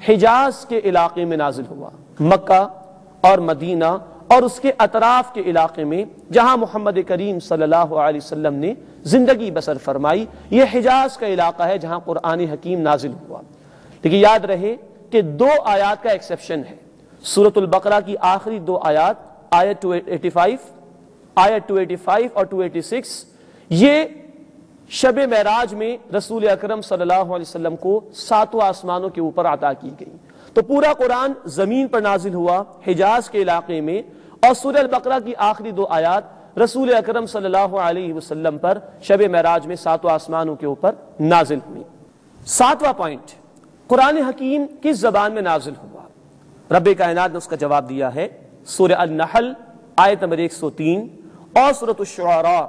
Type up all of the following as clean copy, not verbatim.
حجاز کے علاقے میں نازل ہوا، مکہ اور مدینہ اور اس کے اطراف کے علاقے میں جہاں محمد کریم صلی اللہ علیہ وسلم نے زندگی بسر فرمائی، یہ حجاز کا علاقہ ہے جہاں قرآن حکیم نازل ہوا۔ لیکن یاد رہے کہ دو آیات کا ایکسیپشن ہے۔ سورۃ البقرہ کی آخری دو آیات، آیت 285 اور 286، یہ شب معراج میں رسول اکرم صلی اللہ علیہ وسلم کو ساتوں آسمانوں کے اوپر عطا کی گئی۔ تو پورا قرآن زمین پر نازل ہوا حجاز کے علاقے میں، اور سورہ البقرہ کی آخری دو آیات رسول اکرم صلی اللہ علیہ وسلم پر شب معراج میں ساتوں آسمانوں کے اوپر نازل ہوئی۔ ساتواں پوائنٹ، قرآن حکیم کس زبان میں نازل ہوا؟ رب کائنات نے اس کا جواب دیا ہے سورہ النحل آیت نمبر 103 اور سورۃ الشعراء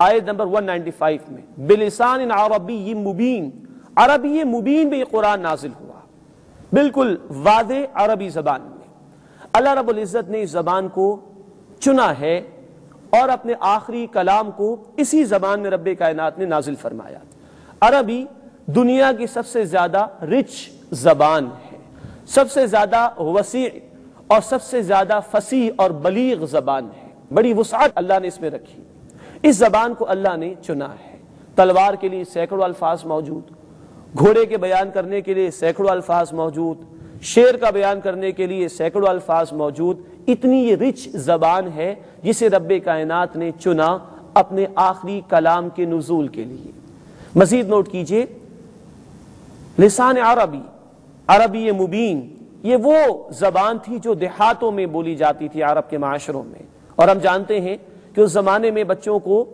آیت نمبر 195 میں، بلسان عربی مبین، عربی مبین میں یہ قرآن نازل ہوا، بالکل واضح عربی زبان میں۔ اللہ رب العزت نے اس زبان کو چنا ہے اور اپنے آخری کلام کو اسی زبان میں رب کائنات نے نازل فرمایا۔ عربی دنیا کی سب سے زیادہ رچ زبان ہے، سب سے زیادہ وسیع اور سب سے زیادہ فصیح اور بلیغ زبان ہے، بڑی وسعت اللہ نے اس میں رکھی۔ اس زبان کو اللہ نے چنا ہے۔ تلوار کے لیے سینکڑوں الفاظ موجود، گھوڑے کے بیان کرنے کے لیے سینکڑوں الفاظ موجود، شیر کا بیان کرنے کے لیے سینکڑوں الفاظ موجود۔ اتنی یہ رچ زبان ہے جسے رب کائنات نے چنا اپنے آخری کلام کے نزول کے لیے۔ مزید نوٹ کیجئے، لسان عربی، عربی مبین، یہ وہ زبان تھی جو دیہاتوں میں بولی جاتی تھی عرب کے معاشروں میں، اور ہم جانتے ہیں کہ اس زمانے میں بچوں کو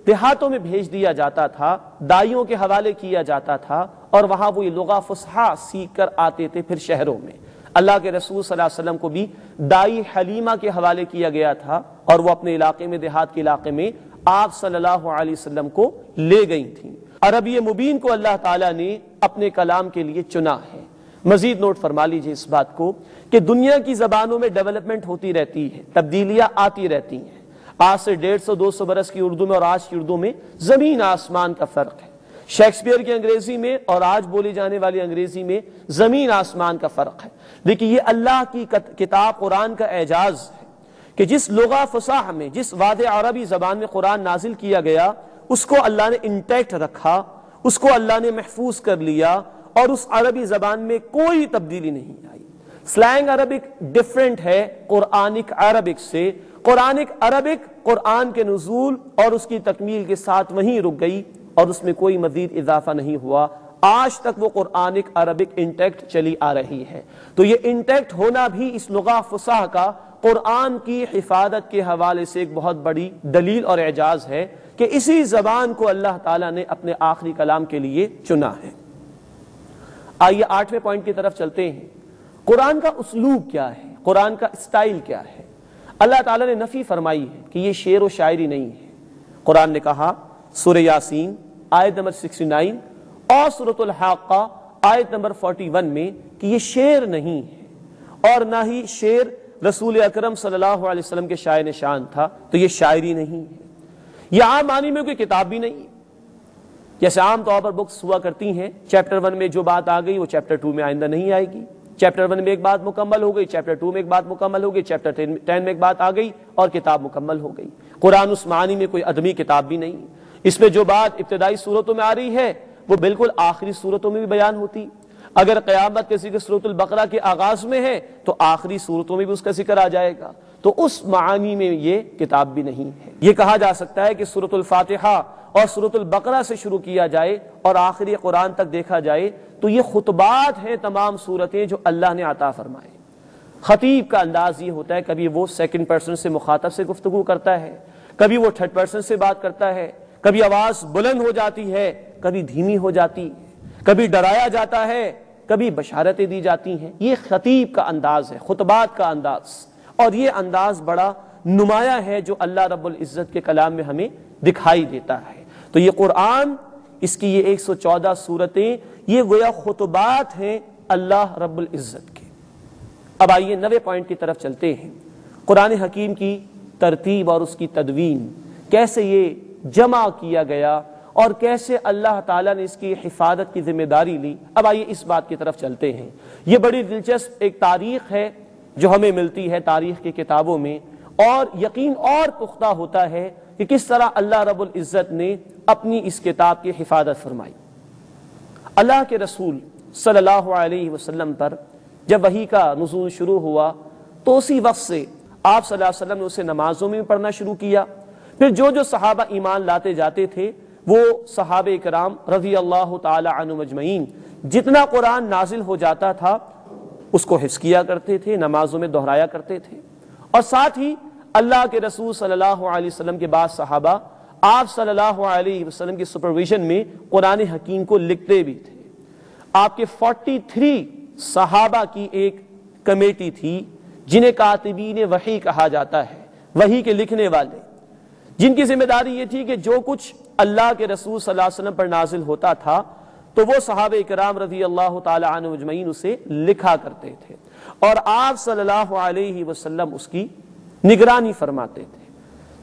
دیہاتوں میں بھیج دیا جاتا تھا، دائیوں کے حوالے کیا جاتا تھا، اور وہاں وہ یہ لغہ فصحا سیکھ کر آتے تھے پھر شہروں میں۔ اللہ کے رسول صلی اللہ علیہ وسلم کو بھی دائی حلیمہ کے حوالے کیا گیا تھا، اور وہ اپنے علاقے میں، دیہات کے علاقے میں آپ صلی اللہ علیہ وسلم کو لے گئی تھیں۔ عربی مبین کو اللہ تعالیٰ نے اپنے کلام کے لیے چنا ہے۔ مزید نوٹ فرما لیجئے اس بات کو کہ دنیا کی زبانوں میں ڈیولپمنٹ ہوتی رہتی ہے، تبدیلیاں آتی رہتی ہیں۔ آج سے 150-200 برس کی اردو میں اور آج کی اردو میں زمین آسمان کا فرق ہے۔ شیکسپیئر کی انگریزی میں اور آج بولی جانے والی انگریزی میں زمین آسمان کا فرق ہے۔ لیکن یہ اللہ کی کتاب قرآن کا اعجاز ہے کہ جس لغہ فصاح میں، جس واضح عربی زبان میں قرآن نازل کیا گیا، اس کو اللہ نے انٹیکٹ رکھا، اس کو اللہ نے محفوظ کر لیا، اور اس عربی زبان میں کوئی تبدیلی نہیں آئی۔ سلینگ عربک ڈیفرنٹ ہے قرآنک عربک سے۔ قرآنک عربک قرآن کے نزول اور اس کی تکمیل کے ساتھ وہیں رک گئی، اور اس میں کوئی مزید اضافہ نہیں ہوا۔ آج تک وہ قرآنک عربک انٹیکٹ چلی آ رہی ہے۔ تو یہ انٹیکٹ ہونا بھی اس لغہ فصاح کا قرآن کی حفاظت کے حوالے سے ایک بہت بڑی دلیل اور اعجاز ہے کہ اسی زبان کو اللہ تعالیٰ نے اپنے آخری کلام کے لیے چنا ہے۔ آئیے 8ویں پوائنٹ کی طرف چلتے ہیں۔ قرآن کا اسلوب کیا ہے؟ قرآن کا اسٹائل کیا ہے؟ اللہ تعالیٰ نے نفی فرمائی ہے کہ یہ شعر و شاعری نہیں ہے۔ قرآن نے کہا سورہ یاسین آیت نمبر 69 اور سورۃ الحاقہ آیت نمبر 41 میں کہ یہ شعر نہیں ہے، اور نہ ہی شعر رسول اکرم صلی اللہ علیہ وسلم کے شاعر نشان تھا، تو یہ شاعری نہیں ہے۔ یہ عام معنی میں کوئی کتاب بھی نہیں ہے، جیسے عام طور پر بکس ہوا کرتی ہیں، چیپٹر 1 میں جو بات آ گئی وہ چیپٹر 2 میں آئندہ نہیں آئے گی، چیپٹر 1 میں ایک بات مکمل ہو گئی، چیپٹر 2 میں ایک بات مکمل ہو گئی، چیپٹر 10 میں ایک بات آ گئی اور کتاب مکمل ہو گئی۔ قرآن اس معنی میں کوئی ادبی کتاب بھی نہیں، اس میں جو بات ابتدائی صورتوں میں آ رہی ہے وہ بالکل آخری صورتوں میں بھی بیان ہوتی۔ اگر قیامت کے ذکر سورۃ البقرہ کے آغاز میں ہے تو آخری صورتوں میں بھی اس کا ذکر آ جائے گا، تو اس معنی میں یہ کتاب بھی نہیں ہے۔ یہ کہا جا سکتا ہے کہ سورۃ الفاتحہ اور سورۃ البقرہ سے شروع کیا جائے اور آخری قرآن تک دیکھا جائے تو یہ خطبات ہیں تمام صورتیں جو اللہ نے عطا فرمائے۔ خطیب کا انداز یہ ہوتا ہے، کبھی وہ سیکنڈ پرسن سے مخاطب سے گفتگو کرتا ہے، کبھی وہ تھرڈ پرسن سے بات کرتا ہے، کبھی آواز بلند ہو جاتی ہے، کبھی دھیمی ہو جاتی ہے، کبھی ڈرایا جاتا ہے، کبھی بشارتیں دی جاتی ہیں۔ یہ خطیب کا انداز ہے، خطبات کا انداز، اور یہ انداز بڑا نمایاں ہے جو اللہ رب العزت کے کلام میں ہمیں دکھائی دیتا ہے۔ تو یہ قرآن، اس کی یہ 114 سورتیں، یہ گویا خطبات ہیں اللہ رب العزت کے۔ اب آئیے 9ویں پوائنٹ کی طرف چلتے ہیں۔ قرآن حکیم کی ترتیب اور اس کی تدوین، کیسے یہ جمع کیا گیا اور کیسے اللہ تعالیٰ نے اس کی حفاظت کی ذمہ داری لی۔ اب آئیے اس بات کی طرف چلتے ہیں۔ یہ بڑی دلچسپ ایک تاریخ ہے جو ہمیں ملتی ہے تاریخ کی کتابوں میں، اور یقین اور پختہ ہوتا ہے کہ کس طرح اللہ رب العزت نے اپنی اس کتاب کی حفاظت فرمائی۔ اللہ کے رسول صلی اللہ علیہ وسلم پر جب وحی کا نزول شروع ہوا تو اسی وقت سے آپ صلی اللہ علیہ وسلم نے اسے نمازوں میں پڑھنا شروع کیا۔ پھر جو صحابہ ایمان لاتے جاتے تھے وہ صحابہ کرام رضی اللہ تعالی عنہم اجمعین جتنا قرآن نازل ہو جاتا تھا اس کو حفظ کیا کرتے تھے، نمازوں میں دہرایا کرتے تھے، اور ساتھ ہی اللہ کے رسول صلی اللہ علیہ وسلم کے بعد صحابہ آپ صلی اللہ علیہ وسلم کی سپرویژن میں قرآن حکیم کو لکھتے بھی تھے۔ آپ کے 43 صحابہ کی ایک کمیٹی تھی جنہیں کاتبین وحی کہا جاتا ہے، وحی کے لکھنے والے، جن کی ذمہ داری یہ تھی کہ جو کچھ اللہ کے رسول صلی اللہ علیہ وسلم پر نازل ہوتا تھا تو وہ صحابہ کرام رضی اللہ تعالی عنہم اجمعین اسے لکھا کرتے تھے، اور آپ صلی اللہ علیہ وسلم اس کی نگرانی فرماتے تھے۔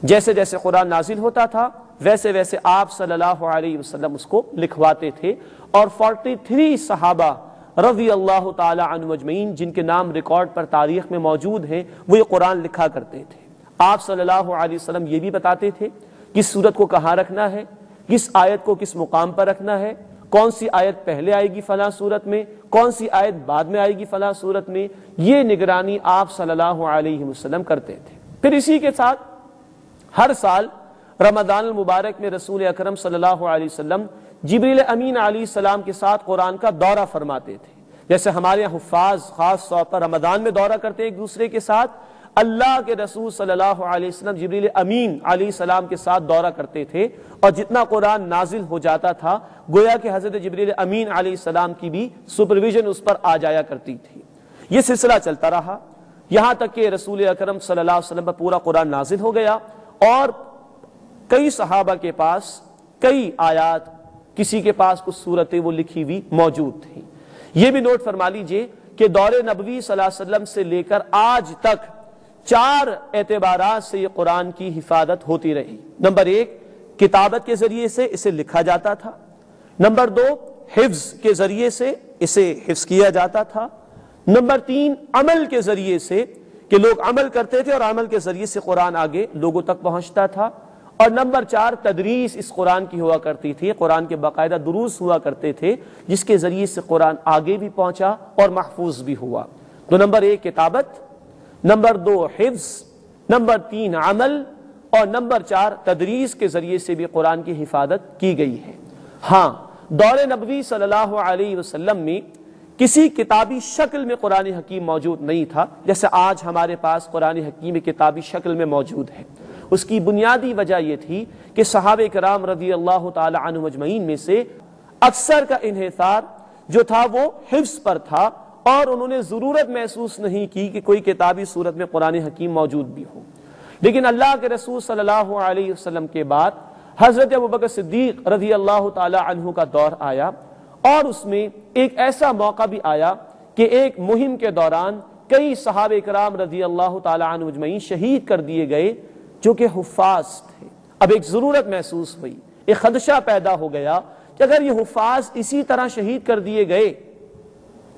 جیسے جیسے قرآن نازل ہوتا تھا ویسے ویسے آپ صلی اللہ علیہ وسلم اس کو لکھواتے تھے، اور 43 صحابہ رضی اللہ تعالی عنہم اجمعین جن کے نام ریکارڈ پر تاریخ میں موجود ہیں وہ یہ قرآن لکھا کرتے تھے۔ آپ صلی اللہ علیہ وسلم یہ بھی بتاتے تھے کس سورت کو کہاں رکھنا ہے، کس آیت کو کس مقام پر رکھنا ہے، کون سی آیت پہلے آئے گی فلاں سورت میں، کون سی آیت بعد میں آئے گی فلاں سورت میں۔ یہ نگرانی آپ صلی اللہ علیہ وسلم کرتے تھے۔ پھر اسی کے ساتھ ہر سال رمضان المبارک میں رسول اکرم صلی اللہ علیہ وسلم جبریل امین علیہ السلام کے ساتھ قرآن کا دورہ فرماتے تھے۔ جیسے ہمارے یہاں حفاظ خاص طور پر رمضان میں دورہ کرتے ایک دوسرے کے ساتھ، اللہ کے رسول صلی اللہ علیہ وسلم جبریل امین علیہ السلام کے ساتھ دورہ کرتے تھے، اور جتنا قرآن نازل ہو جاتا تھا گویا کہ حضرت جبریل امین علیہ السلام کی بھی سپرویژن اس پر آ جایا کرتی تھی۔ یہ سلسلہ چلتا رہا یہاں تک کہ رسول اکرم صلی اللہ علیہ وسلم پر پورا قرآن نازل ہو گیا، اور کئی صحابہ کے پاس کئی آیات، کسی کے پاس کچھ صورتیں وہ لکھی ہوئی موجود تھیں۔ یہ بھی نوٹ فرما لیجئے کہ دور نبوی صلی اللہ علیہ وسلم سے لے کر آج تک 4 اعتبارات سے یہ قرآن کی حفاظت ہوتی رہی۔ نمبر 1، کتابت کے ذریعے سے اسے لکھا جاتا تھا۔ نمبر 2، حفظ کے ذریعے سے اسے حفظ کیا جاتا تھا۔ نمبر 3، عمل کے ذریعے سے کہ لوگ عمل کرتے تھے اور عمل کے ذریعے سے قرآن آگے لوگوں تک پہنچتا تھا۔ اور نمبر 4، تدریس اس قرآن کی ہوا کرتی تھی، قرآن کے باقاعدہ دروس ہوا کرتے تھے جس کے ذریعے سے قرآن آگے بھی پہنچا اور محفوظ بھی ہوا۔ تو نمبر 1 کتابت، نمبر 2 حفظ، نمبر 3 عمل، اور نمبر 4 تدریس کے ذریعے سے بھی قرآن کی حفاظت کی گئی ہے۔ ہاں، دور نبوی صلی اللہ علیہ وسلم میں کسی کتابی شکل میں قرآن حکیم موجود نہیں تھا جیسے آج ہمارے پاس قرآن حکیم کتابی شکل میں موجود ہے۔ اس کی بنیادی وجہ یہ تھی کہ صحابہ کرام رضی اللہ تعالی عنہم اجمعین میں سے اکثر کا انحصار جو تھا وہ حفظ پر تھا، اور انہوں نے ضرورت محسوس نہیں کی کہ کوئی کتابی صورت میں قرآن حکیم موجود بھی ہو۔ لیکن اللہ کے رسول صلی اللہ علیہ وسلم کے بعد حضرت ابوبکر صدیق رضی اللہ تعالی عنہ کا دور آیا، اور اس میں ایک ایسا موقع بھی آیا کہ ایک مہم کے دوران کئی صحابہ کرام رضی اللہ تعالی عنہ اجمعین شہید کر دیے گئے جو کہ حفاظ تھے۔ اب ایک ضرورت محسوس ہوئی، ایک خدشہ پیدا ہو گیا کہ اگر یہ حفاظ اسی طرح شہید کر دیے گئے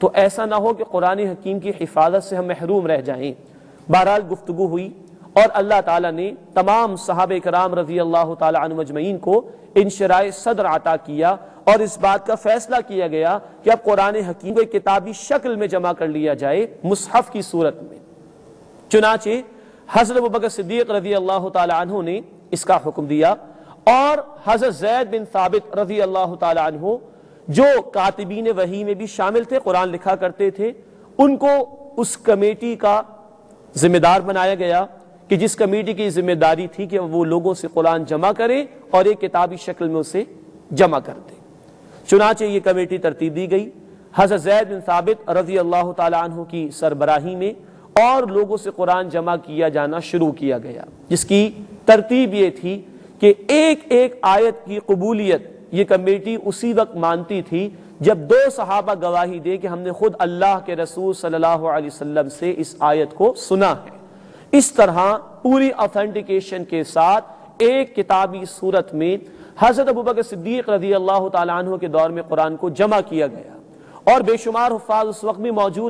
تو ایسا نہ ہو کہ قرآن حکیم کی حفاظت سے ہم محروم رہ جائیں۔ بہرحال گفتگو ہوئی، اور اللہ تعالیٰ نے تمام صحابہ کرام رضی اللہ تعالی عنہم اجمعین کو انشراح صدر عطا کیا، اور اس بات کا فیصلہ کیا گیا کہ اب قرآن حکیم کو کتابی شکل میں جمع کر لیا جائے مصحف کی صورت میں۔ چنانچہ حضرت ابوبکر صدیق رضی اللہ تعالی عنہ نے اس کا حکم دیا، اور حضرت زید بن ثابت رضی اللہ تعالی عنہ جو کاتبین وحی میں بھی شامل تھے، قرآن لکھا کرتے تھے، ان کو اس کمیٹی کا ذمہ دار بنایا گیا کہ جس کمیٹی کی ذمہ داری تھی کہ وہ لوگوں سے قرآن جمع کرے اور ایک کتابی شکل میں اسے جمع کر دے۔ چنانچہ یہ کمیٹی ترتیب دی گئی حضرت زید بن ثابت رضی اللہ تعالی عنہ کی سربراہی میں، اور لوگوں سے قرآن جمع کیا جانا شروع کیا گیا، جس کی ترتیب یہ تھی کہ ایک ایک آیت کی قبولیت یہ کمیٹی اسی وقت مانتی تھی جب 2 صحابہ گواہی دے کہ ہم نے خود اللہ کے رسول صلی اللہ علیہ وسلم سے اس آیت کو سنا ہے۔ اس طرح پوری آتھینٹیکیشن کے ساتھ ایک کتابی صورت میں حضرت ابوبکر صدیق رضی اللہ تعالیٰ عنہ کے دور میں قرآن کو جمع کیا گیا، اور بے شمار حفاظ اس وقت بھی موجود